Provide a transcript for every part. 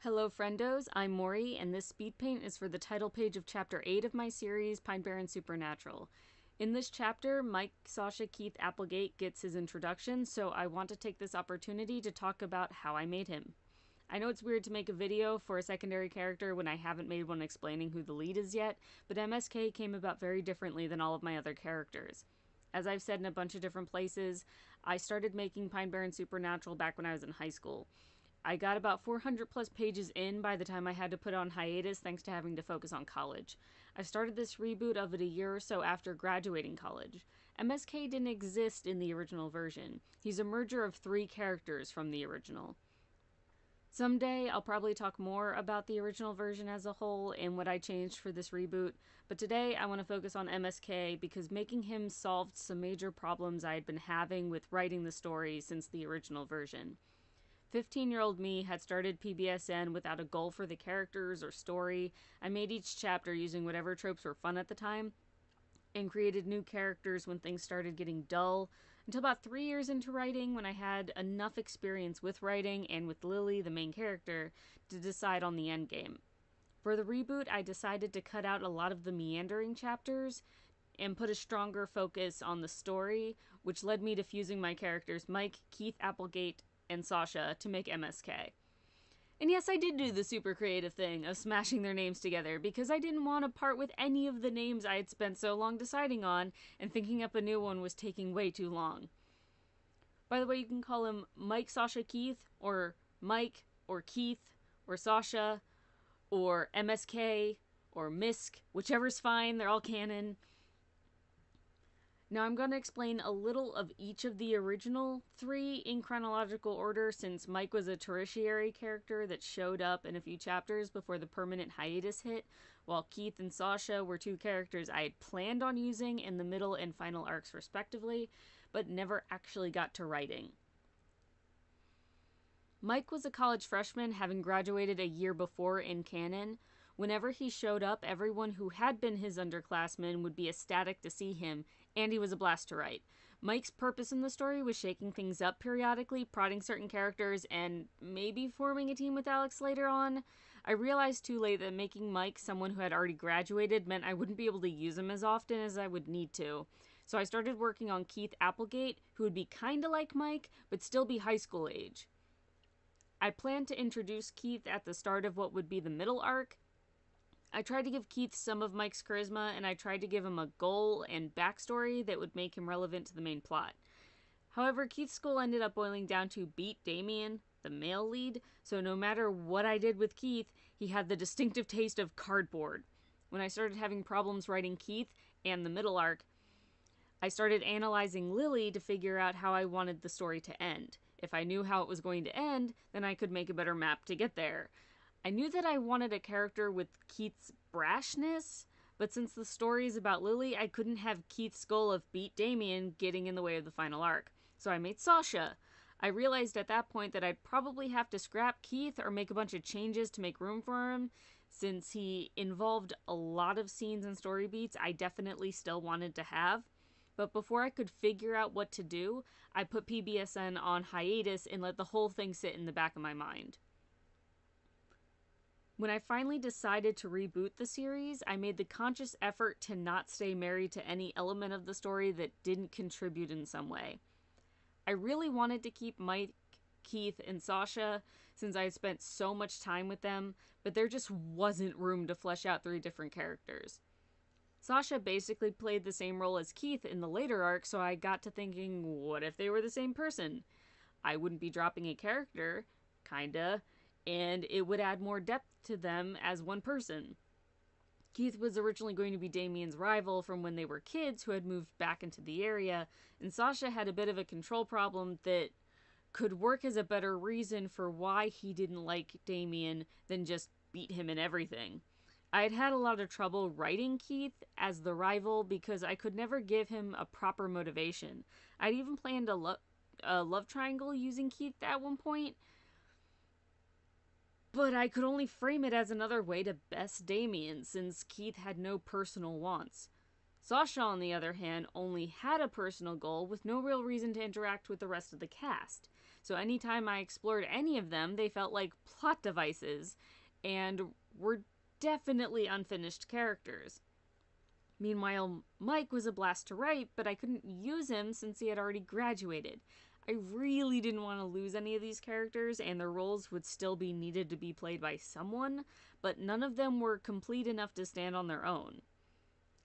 Hello friendos, I'm Maury, and this speed paint is for the title page of Chapter 8 of my series, Pine Barren Supernatural. In this chapter, Mike, Sasha, Keith, Applegate gets his introduction, so I want to take this opportunity to talk about how I made him. I know it's weird to make a video for a secondary character when I haven't made one explaining who the lead is yet, but MSK came about very differently than all of my other characters. As I've said in a bunch of different places, I started making Pine Barren Supernatural back when I was in high school. I got about 400 plus pages in by the time I had to put on hiatus thanks to having to focus on college. I started this reboot of it a year or so after graduating college. MSK didn't exist in the original version. He's a merger of 3 characters from the original. Someday I'll probably talk more about the original version as a whole and what I changed for this reboot, but today I want to focus on MSK because making him solved some major problems I had been having with writing the story since the original version. 15-year-old me had started PBSN without a goal for the characters or story. I made each chapter using whatever tropes were fun at the time, and created new characters when things started getting dull, until about 3 years into writing when I had enough experience with writing and with Lily, the main character, to decide on the endgame. For the reboot, I decided to cut out a lot of the meandering chapters and put a stronger focus on the story, which led me to fusing my characters Mike, Keith, Applegate, and Sasha to make MSK. And yes, I did do the super creative thing of smashing their names together because I didn't want to part with any of the names I had spent so long deciding on, and thinking up a new one was taking way too long. By the way, you can call him Mike, Sasha, Keith, or Mike, or Keith, or Sasha, or MSK, or Misk, whichever's fine, they're all canon. Now I'm going to explain a little of each of the original 3 in chronological order, since Mike was a tertiary character that showed up in a few chapters before the permanent hiatus hit, while Keith and Sasha were 2 characters I had planned on using in the middle and final arcs respectively, but never actually got to writing. Mike was a college freshman, having graduated a year before in canon. Whenever he showed up, everyone who had been his underclassmen would be ecstatic to see him, and he was a blast to write. Mike's purpose in the story was shaking things up periodically, prodding certain characters, and maybe forming a team with Alex later on. I realized too late that making Mike someone who had already graduated meant I wouldn't be able to use him as often as I would need to. So I started working on Keith Applegate, who would be kinda like Mike, but still be high school age. I planned to introduce Keith at the start of what would be the middle arc. I tried to give Keith some of Mike's charisma, and I tried to give him a goal and backstory that would make him relevant to the main plot. However, Keith's goal ended up boiling down to beat Damien, the male lead, so no matter what I did with Keith, he had the distinctive taste of cardboard. When I started having problems writing Keith and the middle arc, I started analyzing Lily to figure out how I wanted the story to end. If I knew how it was going to end, then I could make a better map to get there. I knew that I wanted a character with Keith's brashness, but since the story is about Lily, I couldn't have Keith's goal of beat Damien getting in the way of the final arc. So I made Sasha. I realized at that point that I'd probably have to scrap Keith or make a bunch of changes to make room for him, since he involved a lot of scenes and story beats I definitely still wanted to have. But before I could figure out what to do, I put PBSN on hiatus and let the whole thing sit in the back of my mind. When I finally decided to reboot the series, I made the conscious effort to not stay married to any element of the story that didn't contribute in some way. I really wanted to keep Mike, Keith, and Sasha, since I had spent so much time with them, but there just wasn't room to flesh out 3 different characters. Sasha basically played the same role as Keith in the later arc, so I got to thinking, what if they were the same person? I wouldn't be dropping a character, kinda, and it would add more depth to them as one person. Keith was originally going to be Damien's rival from when they were kids who had moved back into the area, and Sasha had a bit of a control problem that could work as a better reason for why he didn't like Damien than just beat him in everything. I had had a lot of trouble writing Keith as the rival because I could never give him a proper motivation. I'd even planned a love triangle using Keith at one point, but I could only frame it as another way to best Damien, since Keith had no personal wants. Sasha, on the other hand, only had a personal goal with no real reason to interact with the rest of the cast. So anytime I explored any of them, they felt like plot devices and were definitely unfinished characters. Meanwhile, Mike was a blast to write, but I couldn't use him since he had already graduated. I really didn't want to lose any of these characters, and their roles would still be needed to be played by someone, but none of them were complete enough to stand on their own.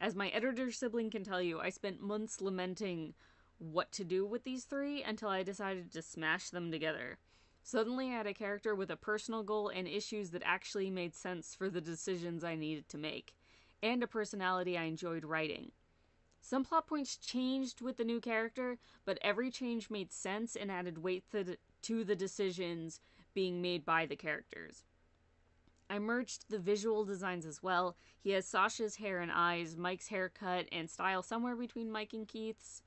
As my editor sibling can tell you, I spent months lamenting what to do with these three until I decided to smash them together. Suddenly I had a character with a personal goal and issues that actually made sense for the decisions I needed to make, and a personality I enjoyed writing. Some plot points changed with the new character, but every change made sense and added weight to the decisions being made by the characters. I merged the visual designs as well. He has Sasha's hair and eyes, Mike's haircut, and style somewhere between Mike and Keith's.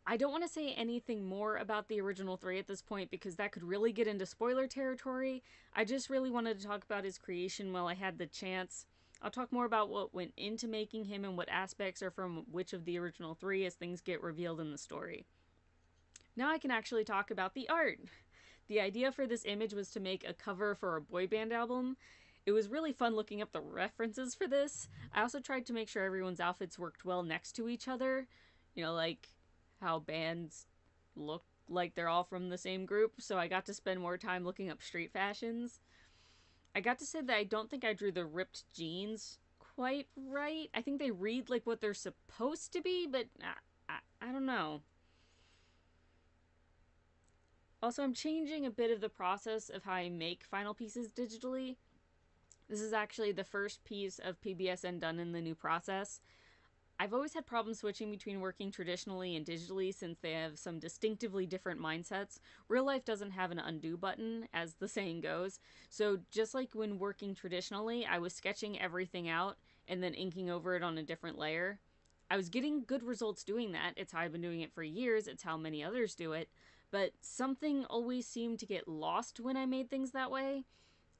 I don't want to say anything more about the original three at this point because that could really get into spoiler territory. I just really wanted to talk about his creation while I had the chance. I'll talk more about what went into making him and what aspects are from which of the original three as things get revealed in the story. Now I can actually talk about the art. The idea for this image was to make a cover for a boy band album. It was really fun looking up the references for this. I also tried to make sure everyone's outfits worked well next to each other. Like how bands look like they're all from the same group, so I got to spend more time looking up street fashions. I got to say that I don't think I drew the ripped jeans quite right. I think they read like what they're supposed to be, but I don't know. Also, I'm changing a bit of the process of how I make final pieces digitally. This is actually the first piece of PBSN done in the new process. I've always had problems switching between working traditionally and digitally since they have some distinctively different mindsets. Real life doesn't have an undo button, as the saying goes, so just like when working traditionally, I was sketching everything out and then inking over it on a different layer. I was getting good results doing that. It's how I've been doing it for years, it's how many others do it, but something always seemed to get lost when I made things that way.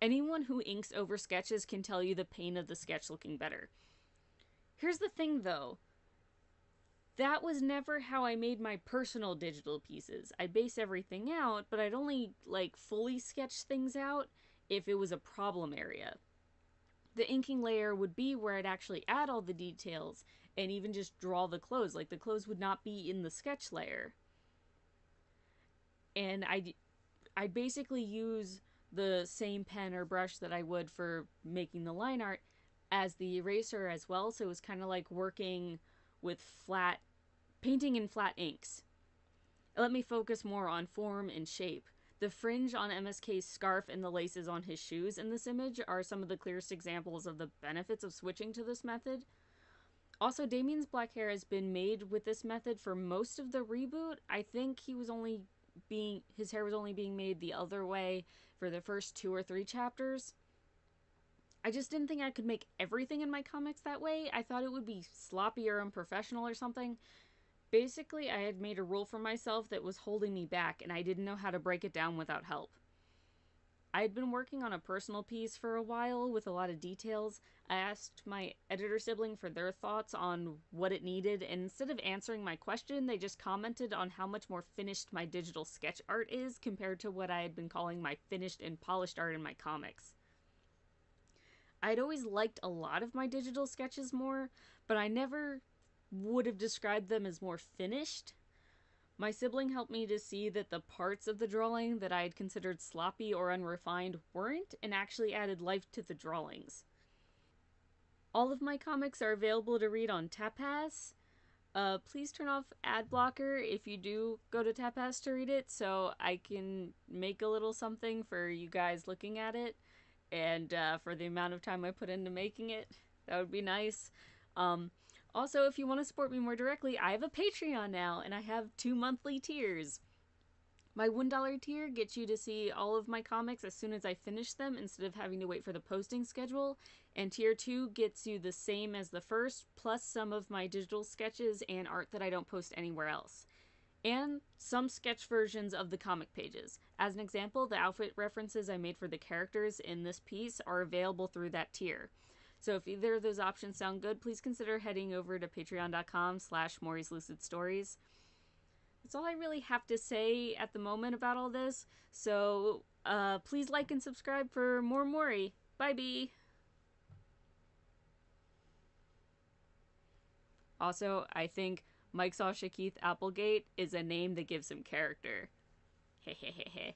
Anyone who inks over sketches can tell you the pain of the sketch looking better. Here's the thing, though. That was never how I made my personal digital pieces. I base everything out, but I'd only, fully sketch things out if it was a problem area. The inking layer would be where I'd actually add all the details and even just draw the clothes. The clothes would not be in the sketch layer. And I'd basically use the same pen or brush that I would for making the line art as the eraser as well, so it was kind of like working with painting in flat inks. It let me focus more on form and shape. The fringe on MSK's scarf and the laces on his shoes in this image are some of the clearest examples of the benefits of switching to this method. Also, Damien's black hair has been made with this method for most of the reboot. I think his hair was only being made the other way for the first 2 or 3 chapters. I just didn't think I could make everything in my comics that way. I thought it would be sloppy or unprofessional or something. Basically, I had made a rule for myself that was holding me back, and I didn't know how to break it down without help. I had been working on a personal piece for a while with a lot of details. I asked my editor sibling for their thoughts on what it needed, and instead of answering my question, they just commented on how much more finished my digital sketch art is compared to what I had been calling my finished and polished art in my comics. I'd always liked a lot of my digital sketches more, but I never would have described them as more finished. My sibling helped me to see that the parts of the drawing that I had considered sloppy or unrefined weren't, and actually added life to the drawings. All of my comics are available to read on Tapas. Please turn off ad blocker if you do go to Tapas to read it, so I can make a little something for you guys looking at it. And for the amount of time I put into making it, that would be nice. Also, if you want to support me more directly, I have a Patreon now, and I have 2 monthly tiers. My $1 tier gets you to see all of my comics as soon as I finish them, instead of having to wait for the posting schedule, and tier 2 gets you the same as the first, plus some of my digital sketches and art that I don't post anywhere else. And some sketch versions of the comic pages. As an example, the outfit references I made for the characters in this piece are available through that tier. So if either of those options sound good, please consider heading over to patreon.com/MauriceLucidStories. That's all I really have to say at the moment about all this. So, please like and subscribe for more Mori. Bye, bee. Also, I think Mike Sasha Keith Applegate is a name that gives him character. Hehehehe.